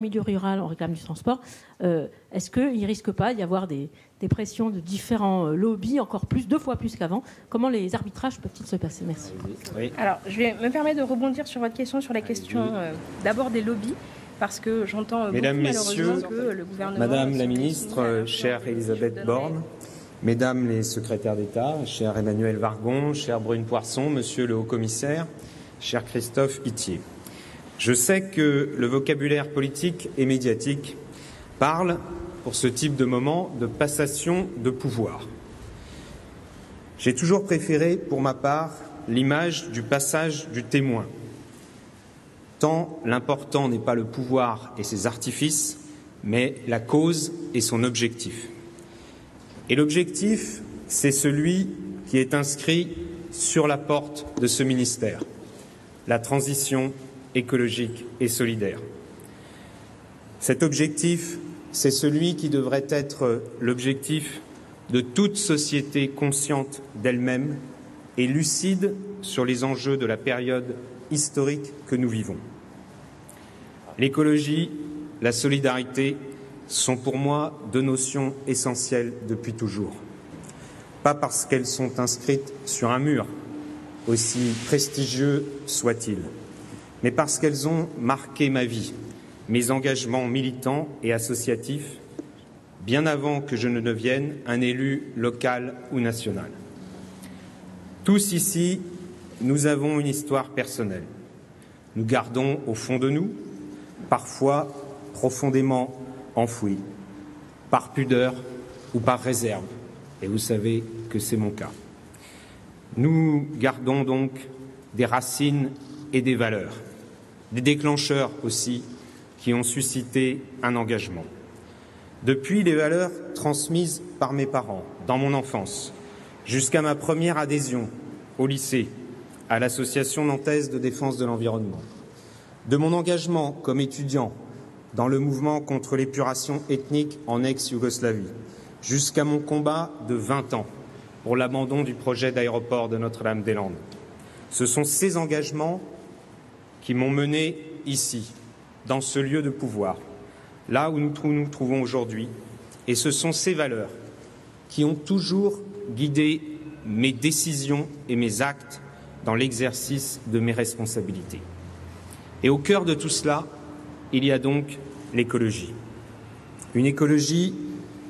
milieu rural, on réclame du transport. Est-ce qu'il ne risque pas d'y avoir des pressions de différents lobbies, encore plus, 2 fois plus qu'avant? Comment les arbitrages peuvent-ils se passer? Merci. Oui. Alors, je vais me permettre de rebondir sur votre question, sur la question d'abord des lobbies, parce que j'entends beaucoup, malheureusement, que le gouvernement... Madame la ministre, chère Elisabeth Borne, Mesdames les secrétaires d'État, cher Emmanuel Vargon, chère Brune Poirson, Monsieur le Haut-Commissaire, cher Christophe Ithier. Je sais que le vocabulaire politique et médiatique parle, pour ce type de moment, de passation de pouvoir. J'ai toujours préféré, pour ma part, l'image du passage du témoin. Tant l'important n'est pas le pouvoir et ses artifices, mais la cause et son objectif. Et l'objectif, c'est celui qui est inscrit sur la porte de ce ministère, la transition écologique et solidaire. Cet objectif, c'est celui qui devrait être l'objectif de toute société consciente d'elle-même et lucide sur les enjeux de la période historique que nous vivons. L'écologie, la solidarité sont pour moi 2 notions essentielles depuis toujours. Pas parce qu'elles sont inscrites sur un mur, aussi prestigieux soit-il, mais parce qu'elles ont marqué ma vie, mes engagements militants et associatifs, bien avant que je ne devienne un élu local ou national. Tous ici, nous avons une histoire personnelle. Nous gardons au fond de nous, parfois profondément enfouie, par pudeur ou par réserve, et vous savez que c'est mon cas. Nous gardons donc des racines et des valeurs, des déclencheurs aussi qui ont suscité un engagement. Depuis les valeurs transmises par mes parents dans mon enfance, jusqu'à ma première adhésion au lycée, à l'Association nantaise de défense de l'environnement, de mon engagement comme étudiant dans le mouvement contre l'épuration ethnique en ex-Yougoslavie, jusqu'à mon combat de 20 ans pour l'abandon du projet d'aéroport de Notre-Dame-des-Landes. Ce sont ces engagements qui m'ont mené ici, dans ce lieu de pouvoir, là où nous nous trouvons aujourd'hui, et ce sont ces valeurs qui ont toujours guidé mes décisions et mes actes dans l'exercice de mes responsabilités. Et au cœur de tout cela, il y a donc l'écologie. Une écologie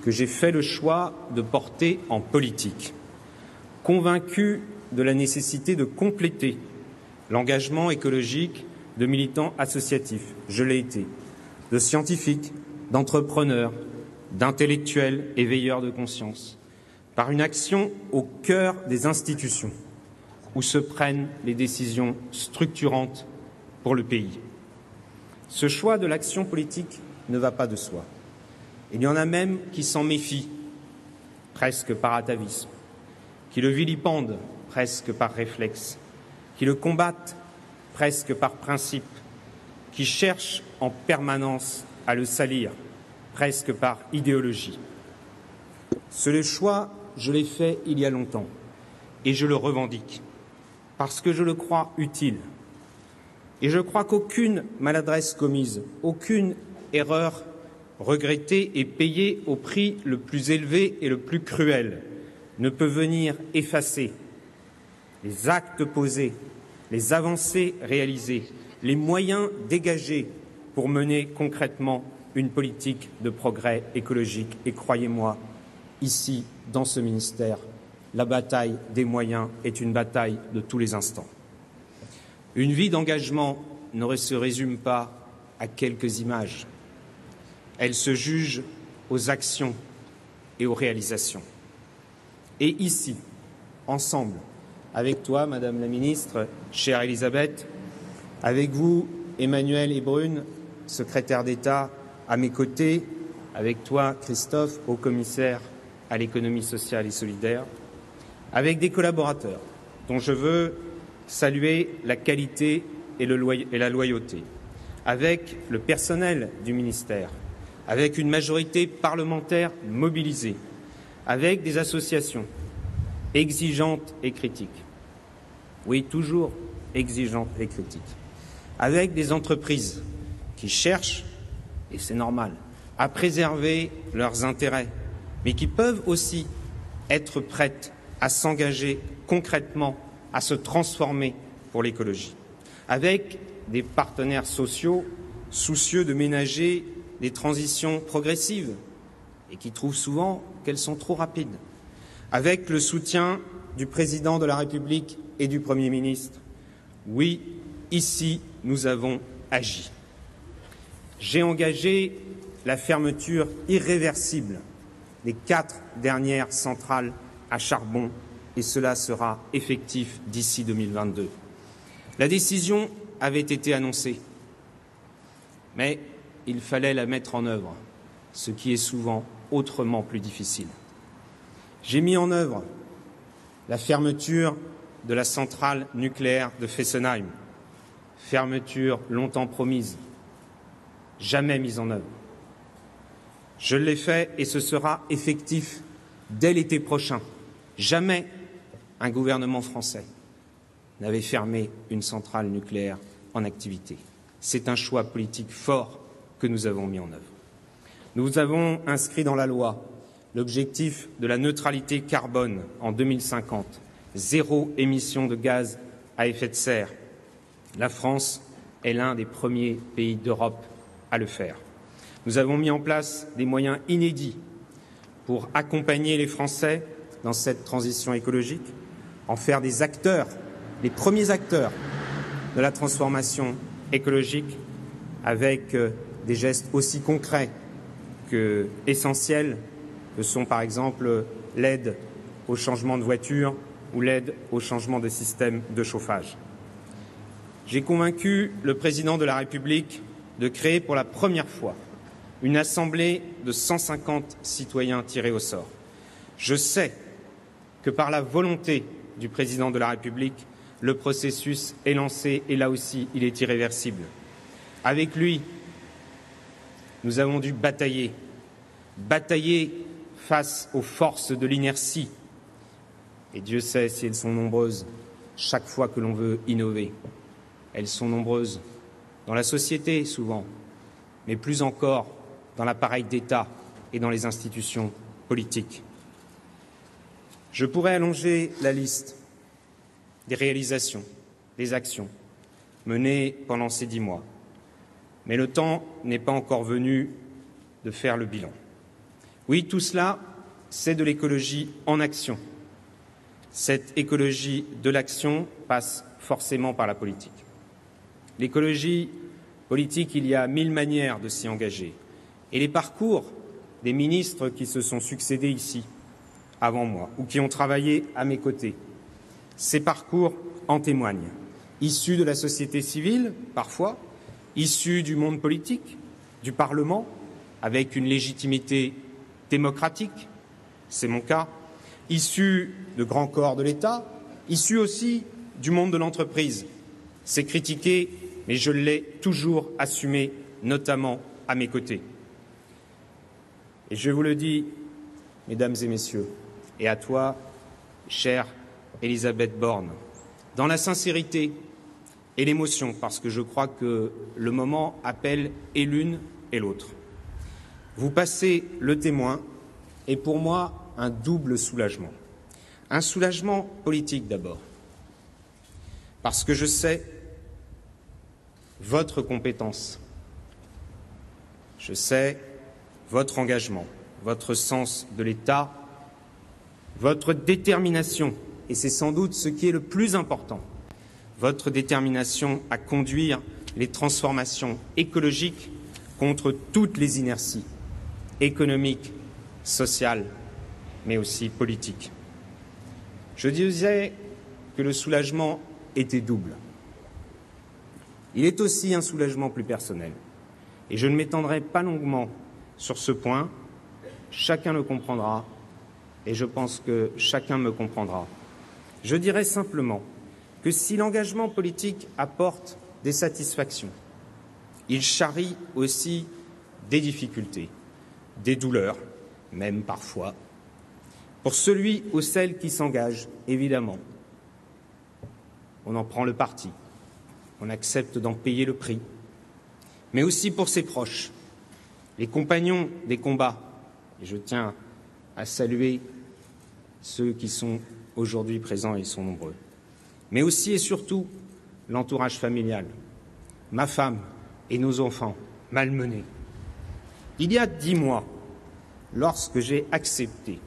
que j'ai fait le choix de porter en politique, convaincu de la nécessité de compléter l'engagement écologique de militants associatifs, je l'ai été, de scientifiques, d'entrepreneurs, d'intellectuels et veilleurs de conscience, par une action au cœur des institutions où se prennent les décisions structurantes pour le pays. Ce choix de l'action politique ne va pas de soi. Il y en a même qui s'en méfient, presque par atavisme, qui le vilipendent, presque par réflexe, qui le combattent, presque par principe, qui cherchent en permanence à le salir, presque par idéologie. Ce choix, je l'ai fait il y a longtemps, et je le revendique, parce que je le crois utile. Et je crois qu'aucune maladresse commise, aucune erreur regrettée et payée au prix le plus élevé et le plus cruel ne peut venir effacer les actes posés, les avancées réalisées, les moyens dégagés pour mener concrètement une politique de progrès écologique. Et croyez-moi, ici, dans ce ministère, la bataille des moyens est une bataille de tous les instants. Une vie d'engagement ne se résume pas à quelques images. Elle se juge aux actions et aux réalisations. Et ici, ensemble, avec toi, Madame la Ministre, chère Elisabeth, avec vous, Emmanuel et Brune, secrétaire d'État à mes côtés, avec toi, Christophe, haut-commissaire à l'économie sociale et solidaire, avec des collaborateurs dont je veux saluer la qualité et la loyauté, avec le personnel du ministère, avec une majorité parlementaire mobilisée, avec des associations exigeantes et critiques. Oui, toujours exigeantes et critiques. Avec des entreprises qui cherchent et c'est normal, à préserver leurs intérêts, mais qui peuvent aussi être prêtes à s'engager concrètement, à se transformer pour l'écologie, avec des partenaires sociaux soucieux de ménager des transitions progressives et qui trouvent souvent qu'elles sont trop rapides, avec le soutien du Président de la République et du Premier ministre. Oui, ici, nous avons agi. J'ai engagé la fermeture irréversible des 4 dernières centrales à charbon et cela sera effectif d'ici 2022. La décision avait été annoncée, mais il fallait la mettre en œuvre, ce qui est souvent autrement plus difficile. J'ai mis en œuvre la fermeture de la centrale nucléaire de Fessenheim, fermeture longtemps promise, jamais mise en œuvre. Je l'ai fait et ce sera effectif dès l'été prochain. Jamais un gouvernement français n'avait fermé une centrale nucléaire en activité. C'est un choix politique fort que nous avons mis en œuvre. Nous avons inscrit dans la loi l'objectif de la neutralité carbone en 2050, 0 émission de gaz à effet de serre. La France est l'un des premiers pays d'Europe à le faire. Nous avons mis en place des moyens inédits pour accompagner les Français dans cette transition écologique, en faire des acteurs, les premiers acteurs de la transformation écologique, avec des gestes aussi concrets que essentiels que sont par exemple l'aide au changement de voiture ou l'aide au changement de système de chauffage. J'ai convaincu le Président de la République de créer pour la première fois une assemblée de 150 citoyens tirés au sort. Je sais que par la volonté du Président de la République, le processus est lancé et là aussi, il est irréversible. Avec lui, nous avons dû batailler face aux forces de l'inertie. Et Dieu sait si elles sont nombreuses chaque fois que l'on veut innover. Elles sont nombreuses dans la société souvent, mais plus encore dans l'appareil d'État et dans les institutions politiques. Je pourrais allonger la liste des réalisations, des actions menées pendant ces 10 mois, mais le temps n'est pas encore venu de faire le bilan. Oui, tout cela, c'est de l'écologie en action. Cette écologie de l'action passe forcément par la politique. L'écologie politique, il y a 1000 manières de s'y engager. Et les parcours des ministres qui se sont succédés ici, avant moi, ou qui ont travaillé à mes côtés, ces parcours en témoignent. Issus de la société civile, parfois, issus du monde politique, du Parlement, avec une légitimité démocratique, c'est mon cas, issus de grands corps de l'État, issus aussi du monde de l'entreprise. C'est critiqué, mais je l'ai toujours assumé, notamment à mes côtés. Et je vous le dis, mesdames et messieurs, et à toi, chère Elisabeth Borne, dans la sincérité et l'émotion, parce que je crois que le moment appelle et l'une et l'autre. Vous passez le témoin, et pour moi, un double soulagement. Un soulagement politique d'abord, parce que je sais votre compétence, je sais votre engagement, votre sens de l'État, votre détermination, et c'est sans doute ce qui est le plus important, votre détermination à conduire les transformations écologiques contre toutes les inerties économiques, sociales, mais aussi politiques. Je disais que le soulagement était double. Il est aussi un soulagement plus personnel. Et je ne m'étendrai pas longuement sur ce point. Chacun le comprendra et je pense que chacun me comprendra. Je dirais simplement que si l'engagement politique apporte des satisfactions, il charrie aussi des difficultés, des douleurs, même parfois. Pour celui ou celle qui s'engage, évidemment, on en prend le parti, on accepte d'en payer le prix, mais aussi pour ses proches, les compagnons des combats, et je tiens à saluer ceux qui sont aujourd'hui présents et ils sont nombreux, mais aussi et surtout l'entourage familial, ma femme et nos enfants malmenés. Il y a 10 mois, lorsque j'ai accepté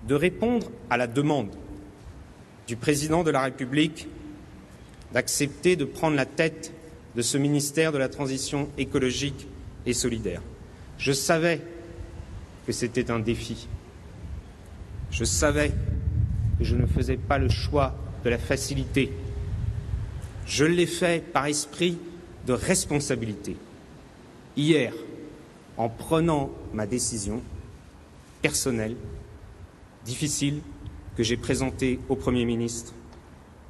de répondre à la demande du président de la République d'accepter de prendre la tête de ce ministère de la transition écologique et solidaire, je savais que c'était un défi. Je savais que je ne faisais pas le choix de la facilité. Je l'ai fait par esprit de responsabilité. Hier, en prenant ma décision personnelle, difficile, que j'ai présentée au Premier ministre,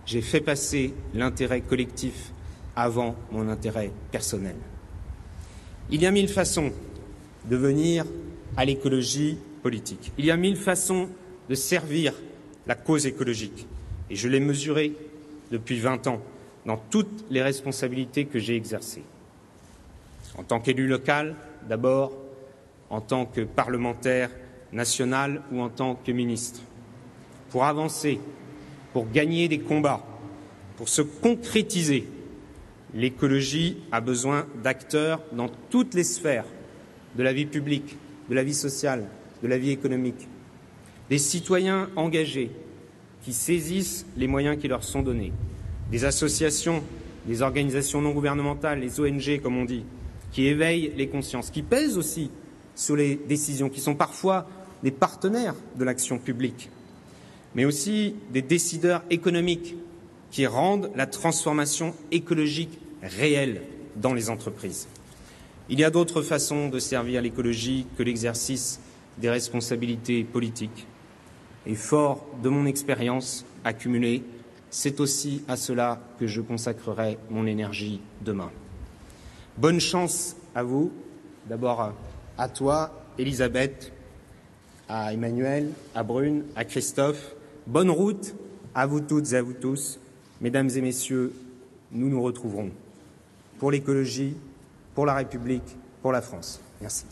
j'ai fait passer l'intérêt collectif avant mon intérêt personnel. Il y a 1000 façons de venir à l'écologie politique. Il y a 1000 façons de servir la cause écologique. Et je l'ai mesuré depuis 20 ans dans toutes les responsabilités que j'ai exercées. En tant qu'élu local, d'abord, en tant que parlementaire national ou en tant que ministre. Pour avancer, pour gagner des combats, pour se concrétiser, l'écologie a besoin d'acteurs dans toutes les sphères de la vie publique, de la vie sociale, de la vie économique. Des citoyens engagés qui saisissent les moyens qui leur sont donnés. Des associations, des organisations non gouvernementales, les ONG comme on dit, qui éveillent les consciences, qui pèsent aussi sur les décisions, qui sont parfois des partenaires de l'action publique, mais aussi des décideurs économiques qui rendent la transformation écologique réelle dans les entreprises. Il y a d'autres façons de servir l'écologie que l'exercice des responsabilités politiques. Et fort de mon expérience accumulée, c'est aussi à cela que je consacrerai mon énergie demain. Bonne chance à vous, d'abord à toi, Elisabeth, à Emmanuel, à Brune, à Christophe. Bonne route à vous toutes et à vous tous. Mesdames et messieurs, nous nous retrouverons pour l'écologie, pour la République, pour la France. Merci.